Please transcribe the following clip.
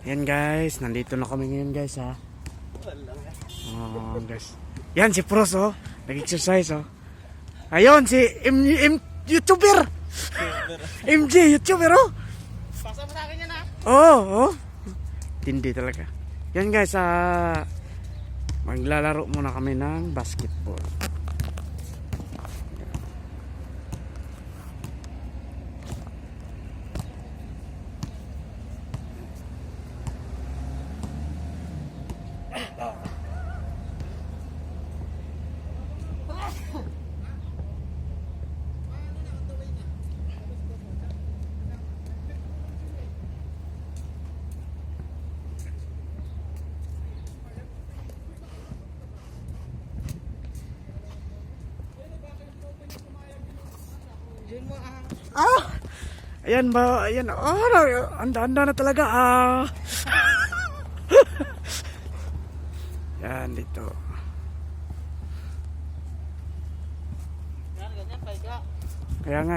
Yan guys, nandito na kami ngayon guys ha. Oh, guys. Yan si Pros oh, nag-exercise oh. Ayun si YouTuber. MJ YouTuber oh. Pasa mo sa akin yan ha. Oh. Tindi talaga. Yan guys, maglalaro muna kami ng basketball. Ayan ba? Ayan. Anda-anda na talaga. Yan dito. Ganyan, paiga. Kaya nga